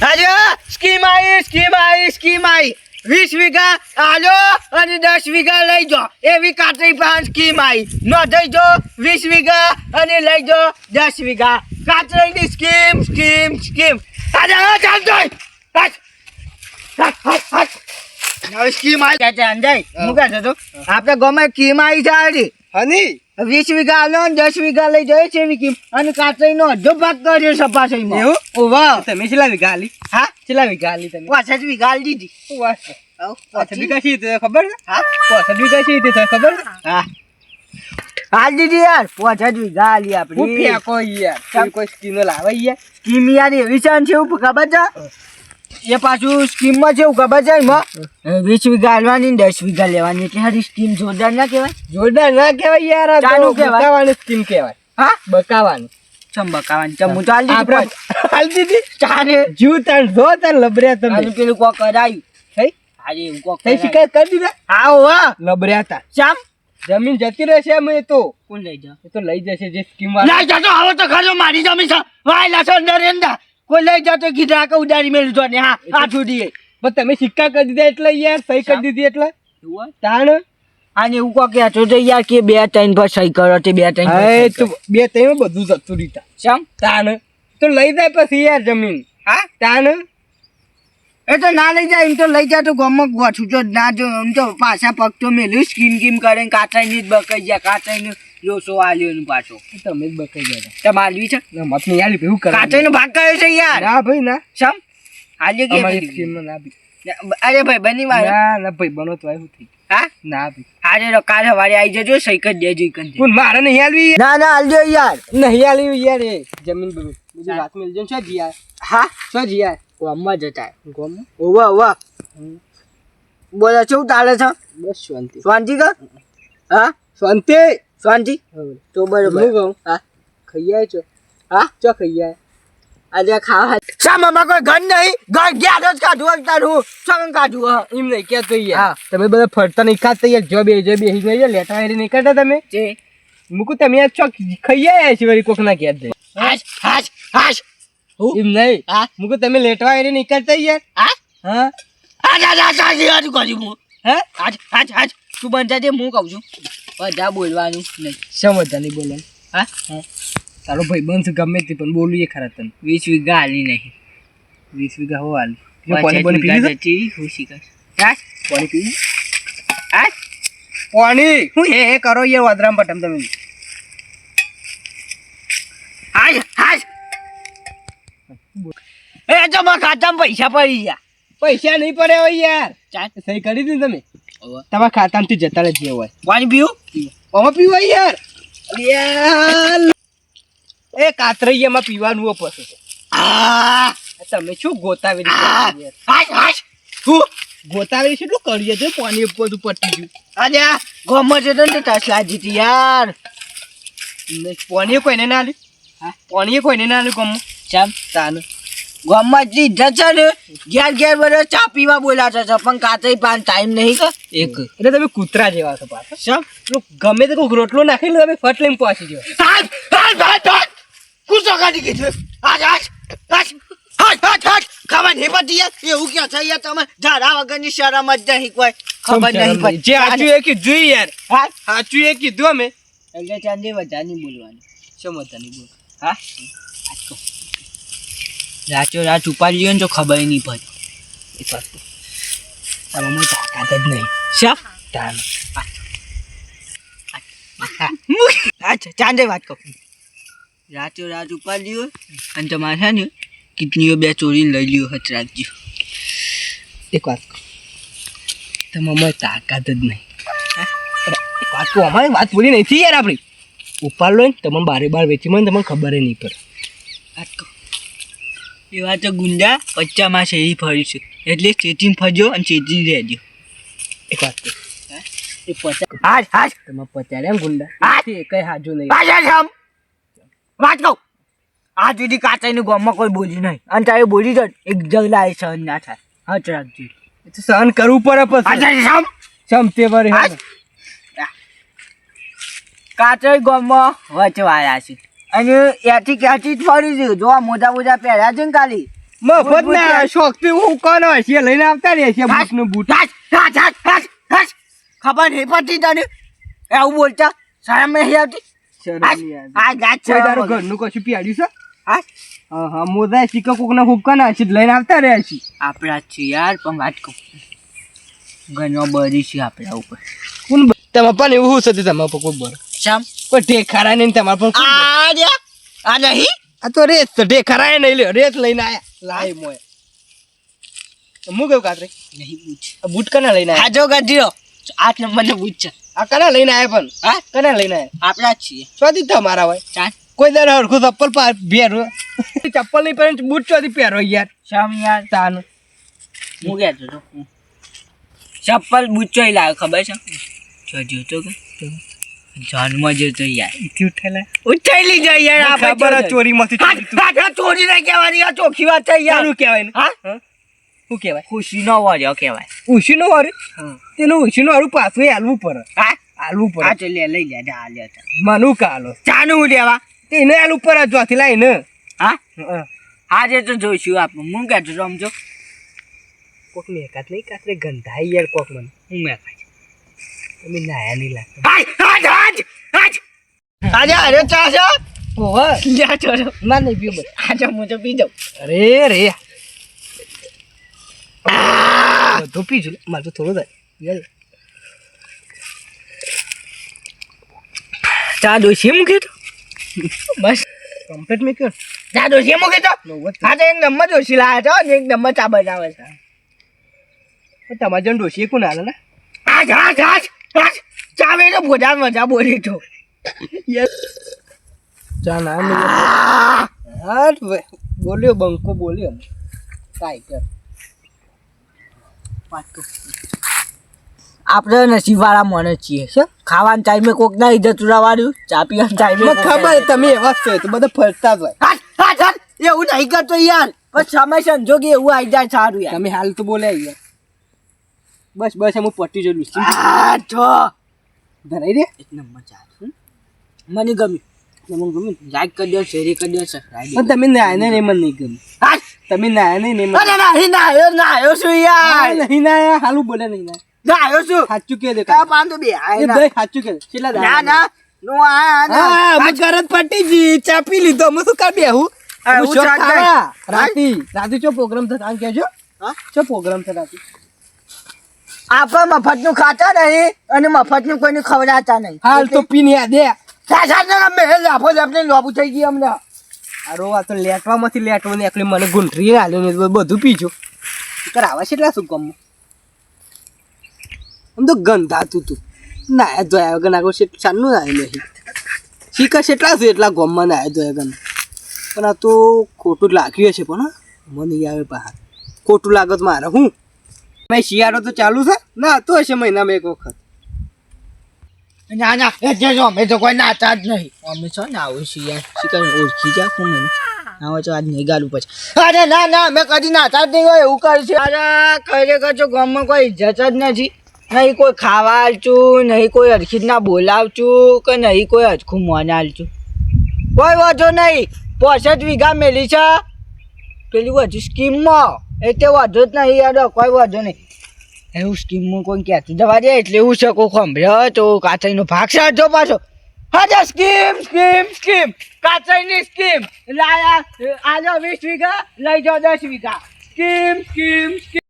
આજે સ્કીમ આવી 20 વીઘા આલો અને 10 વીઘા લઈ જાઓ એવી કાતરી પાન સ્કીમ આવી નો થઈ જો 20 વીઘા અને લઈ જાઓ 10 વીઘા કાતરીની સ્કીમ આજે ચાલતો સ્કીમ આવી અંજાય હું કહે છે તો આપણે ગામમાં સ્કીમ આવી છે આરી હની 20 વીઘા આલો અને 10 વીઘા લઈ જાય છે એવી સ્કીમ અને કાતરીનો અડધો ભાગ કર્યો સપાસઈમાં એવું? ઓવા તમે કેટલા વીઘા આલી? હા કેટલા વીઘા આલી તમે? 65 વીઘા આલી દીધી વાહ, 65 વીઘા છે તે ખબર છે? હા 65 વીઘા છે તે ખબર છે? હા હાલ દીધી યાર 65 વીઘા આલી હું આપડી ફેંકો યાર તમે કોઈ સ્કીમ લાવે યાર સ્કીમ યાર એવી છે ને એવું ખબર છે એ પાછું સ્કીમમાં છે એવું ખબર છે એમાં 20 વીઘા આલવાની ને 10 વીઘા લેવાની એટલે હારી સ્કીમ જોરદાર ના કહેવાય જોરદાર ના કહેવાય યાર આ ચાનું તો કહેવાય. બકાવાની સ્કીમ કહેવાય. હા બકાવાની ચમ બકાવાની ચમ હું તો હાલ દીધી આપણે હાલ દીધી ચાલે જીવ તાણ જો તાણ લબર્યા તમે આનું પેલું કોક કરાયું થઈ આજે એવું કોક થઈ શિકાયત કરી દીધા હા વાહ લબર્યા તા ચમ જમીન જતી રહેશે અમે તો કોણ લઈ જા એ તો લઈ જશે જે સ્કીમ વાળા લઈ જતો હવે તો ખરો મારી જમી છે વાયલા છો નરેન્દ્ર કોઈ લઈ જતો કીધા કે ઉડાડી મેળવી જો ને હા આ છોડીએ પણ તમે સિક્કા કરી દીધા એટલે યાર સહી કરી દીધી એટલે તાણ આને એવું કોક કહેતો તો યાર કે 2-3 પર સહી કરો તે 2-3 હા તો બે ત્રણ બધું જતું રીતા ચમ તાણ તો લઈ જાય પછી યાર જમીન હા તાણ એ તો ના લઈ જાય એમ તો લઈ જાય તો ગમક ગોઠું તો ના જો એમ તો પાછા પગ તો મેલ્યું સ્કીમ કરે કાતરાઈ જ બકાઈ ગયા કાતરાઈ લોસો આલ્યો ને પાછો તમે જ બકાઈ ગયા તમારી છે ના મત નહીં આલી એવું કરે કાતરાઈ નો ભાગ કર્યો છે યાર ના ભાઈ ના સમ આલ્યો કે અમારી સ્કીમ ના બી અરે ભાઈ બની વાર ના ના ભાઈ બનો તો આવ્યું થઈ હા ના ભાઈ આજે તો કાલ સવારે આવી જજો સહી કરી દેજો ઈકન પણ મારે નહીં આલવી ના ના આલજો યાર નહીં આલવી યાર એ જમીન બધી વાત મિલજો ને શું જીયા હા શું જીયા ગામમાં જતા ગોમ ઓવા બોલો શું ચાલે છે બસ શાંતિ શાંતિ કા હા શાંતિ શાંતિ તો બરોબર હું કહું હા ખાઈ આય છો હા ચો ખાઈ આય આજે ખાવા શા મામા કોઈ ઘર નહીં ઘર ગયા રોજ કાઢું અંતારું શું કાઢું એમ નહીં કે તો યાર હા. તમે બધા ફરતા નહીં ખાતા યાર જો બે નહીં લેટા હેરી નહીં કરતા તમે છે મૂકું તમે યાર છો ખાઈ આયા છે વળી કોક ના ઘેર જઈ હાશ હાશ હાશ એમ નહીં હા મૂકું તમે લેટવા હેરી નહીં કરતા યાર હા હા આજ આજ આજ આજ આજ કર્યું હું હે આજ આજ આજ તું બંધા દે હું કહું છું બધા બોલવાનું નહીં સમજતા નહીં બોલે હા તારો ભાઈ બંધ ગમે તે પણ બોલીએ ખરા તને 20 વીઘા હાલી નહીં 20 વીઘા હો હાલ પાણી પાણી પી લીધું જતી ખુશી કર હાશ પાણી પી હાશ પાણી હું હે કરો યાર વાદરામ પટમ તમે હાશ હાશ એ તો મારા ખાતામાં પૈસા પડી ગયા પૈસા નહીં પડે હોય યાર ચાલ સહી કરી દીધી તમે તમારા ખાતામાંથી જતા રહેજે હોય પાણી પીવું આમાં પીવા યાર યાર એ કાતરૈયામાં પીવાનું હો પછી આ તમે શું ગોતાવેલી આ યાર હાશ હાશ તું ગોતાવેલી કેટલું કરીએ છે પાણી ઉપર પટી ગયું આજે ગોમમાં જતો ને ટસલા જીતી યાર પાણી કોઈને ના આલી હા પાણી કોઈને ના આલી ગમમાં ચાલ તાને ગોમમાં જીધા છે ને ઘેર બધા ચા પીવા બોલાતા છે પણ કાતરી પાન ટાઈમ નહીં કે એક એટલે તમે કૂતરા જેવા છો પાછા સમ પેલું ગમે તે કોઈક રોટલો નાખીને તમે ફટ લઈને પહોંચી જાઓ હાથ હાથ હાથ હાથ કુસો કાઢી કીધું હાથ હાથ હાથ હાથ હાથ હાથ ખબર નહીં પડતી યાર એવું ક્યાં છે યાર તમે ધારા વગરની શરમ જ નહીં કોઈ ખબર નહીં પડતી જે સાચું એ કીધું યાર હા સાચું એ કીધું અમે એટલે ચાંદી વધારે નહીં બોલવાનું સમજતા નહીં બોલ હા રાચો રાત ઉપાડી લ્યો ને તો ખબર નહીં પડે એક વાત કહું. તારામાં તાકાત જ નહીં શા તાન અચ્છા ચાંદે વાત કહું રાતો રાત ઉપાડી લ્યો અને તમારે છે ને કિડનીઓ 2 ચોરી લઈ લ્યો હચ રાખજો એક વાત કહું. તમારામાં તાકાત જ નહીં એક વાત કહું અમારી વાત પૂરી નહીં થઈ યાર આપણી ઉપાડ લો ને તમને બારે બાર વેચી મને તમને ખબર નહીં પડે વાત કહું એવા તો ગુંડા પચ્ચામાં શેરી ફર્યું છે એટલે ચેતીને ફરજો અને ચેતી રહેજો એક વાત કહું. એ પચાસ હાશ હાશ તમે પચાડ્યા એમ ગુંડા હા. એ કઈ હાજુ નહીં પાછા જમ વાત કહું આ સુધી કાચાઈનું ગામમાં કોઈ બોલ્યું નહીં અને તારે બોલી જ એક જગલા સહન ના થાય હચ રાખજો એ તો સહન કરવું પડે પછી અચ્છા જમ ચમતે વરે હાશ કાચાઈ ગામમાં વચવાયા છે અને એથી ક્યાંથી જ ફરી છે જો આ મોજા મોજા પહેર્યા છે ને ખાલી મફત ના શોખથી હું કોનો હશે લઈને આવતા રહે છે બૂટનું બૂટ ખબર નહીં પડતી તને એવું બોલતા શરમ નહીં આવતી કોઈ તારું ઘરનું કશું પીડ્યું છે હા મોદા શીખો કોકના હુક્કા હશે લઈને આવતા રહ્યા છે આપણા છે યાર પણ વાત કહું ઘણો બરી છે આપણા ઉપર કોણ તમારે પણ એવું શું છે તમારે પર કોઈ બર શામ કોઈ ઠેકારા નહીં તમારે પણ આ નહીં આ તો રેસ તો ઠેકારા નહીં લે રેસ લઈને આયા લાય મોય હું કેવું કાતરે નહીં પૂછ આ બૂટ કના લઈને આયા આજો ગઢિયો 8 નંબરનો પૂછ છે આ કના લઈને આયા પણ હા કના લઈને આયા આપણા જ છીએ ચોથી તમારા હોય ચાલ કોઈ દર હરખું ચપ્પલ પહેરો ચપ્પલ નહીં પહેરે બૂટ ચોથી પહેરો યાર શામ યાર તાનું હું કહેતો તો ચપ્પલ બૂચોય લાવે ખબર છે જોતો કે જાનમાં જોતો યાર ઉઠાઈ જાય યાર ખબર ચોરીમાંથી ચોરી નહીં કહેવાની આ ચોખ્ખી વાત છે યાર શું કહેવાય હા શું કહેવાય ખુશીનો વર્યો કહેવાય ઉશીનું વારું તેનું ઉશીનું વારું પાછું હાલવું પડે હા હાલવું પડે આ તો લે લઈ લે આ લે માનું કાલો ચાનું લેવા તેને હાલવું પડે ચોથી લાઈને હા આજે તો જોઈશું આપણે હું કહેતો રમજો કોક મેકાત નહીં કાતરે ગંધાઈ યાર કોક મને હું મેં તમે નાયા નહીં લાગતા આજે અરે ચાસો ઓહો લ્યા ચોરો ના નહીં પીવું બસ આજે હું તો પી જાઉં અરે રે બધું પીજું મારે તો થોડું થાય ચા દોશી મૂકી તો બસ કમ્પ્લીટ મેં કર ચા દોશી મૂકી તો આજે એક નંબર દોશી લાવ્યા છો ને એક નંબર ચા બનાવે છે તમારે જણ ડોશી કોણ હાલે ને ચા મેં તો બધા મજા બોલી તો ચા ના હા બોલ્યો બંકો બોલ્યો ટાઈગર આપણે નસીબવાળા માણસ છીએ શું ખાવાના ટાઈમે કોક ના ઇજ્જત ઉડાવવાનું ચા પીવાના ટાઈમે ખબર તમે એવા જ છો તો બધા ફરતા જ હોય એવું નહીં કરતો યાર પણ સમય સંજોગે એવું આવી જાય સારું યાર તમે હાલ તો બોલ્યા યાર બસ બસ હું પટ્ટી જોઈ લઈશ ધરાઈ દે એક નંબર ચા મને ગમ્યું મને ગમ્યું લાઈક કરી દો શેર કરી દો સબસ્ક્રાઇબ પણ તમે નાયા નહીં મને નહીં ગમે તમે નાયા નહીં અરે નહીં નાયો છું યાર નહીં નાયા હાલું બોલે નહીં નાયો છું સાચું કે દે પાંદો બે એ ભાઈ સાચું કે કેટલા ના ના નો આ હું ઘરત પટી જી ચાપી લીધો હું શું કર બેહું રાતી ચો પ્રોગ્રામ થતા આમ કહેજો ચો પ્રોગ્રામ થતા રાતી આપણે મફતનું ખાતા નહીં અને મફતનું કોઈને ખવડાવતા નહીં હાલ તો પીને દે લાફો લાફને લોબુ થઈ ગઈ અમને આરો આ તો લેટવામાંથી લેટવા ને મને ગુંઠરી હાલ્યો બધું પીજો કરાવા કેટલા શું ગમ આમ તો ગંધાતું તું ના જોયા વગર આગળ ચાલનું ના નહીં શીખા કેટલા છે એટલા ગમમાં ના જોયા વગર પણ આ તો ખોટું જ લાગ્યું છે પણ મને આવે બહાર ખોટું લાગત મારે હું ભાઈ શિયાળો તો ચાલુ છે ના તો હશે મહિનામાં એક વખત ના ના એ જો અમે તો કોઈ નાતા જ નહીં અમે છો ને આવું છીએ શીખર ઓળખી જા હું મને આવો તો આજ નહીં ગાલું પછી અરે ના ના અમે કદી નાતા જ નહીં હોય એવું કરશે અરે ખરેખર છો ગામમાં કોઈ ઇજ્જત જ નથી નહીં કોઈ ખાવા આલચું નહીં કોઈ હરખી ના બોલાવચું કે નહીં કોઈ હરખું મોન આલચું કોઈ વાંધો નહીં 65 વીઘા મેલી છે પેલી વધુ સ્કીમમાં એ તે વાંધો જ નહીં યાર કોઈ વાંધો નહીં એવું સ્કીમમાં કોઈ કહેતું જવા દે એટલે એવું છે કોઈ ખંભળ્યો તો કાચરીનો ભાગ સાચો પાછો હા સ્કીમ સ્કીમ સ્કીમ કાચરીની સ્કીમ લાયા આજો 20 વીઘા લઈ જાઓ 10 વીઘા સ્કીમ સ્કીમ સ્કીમ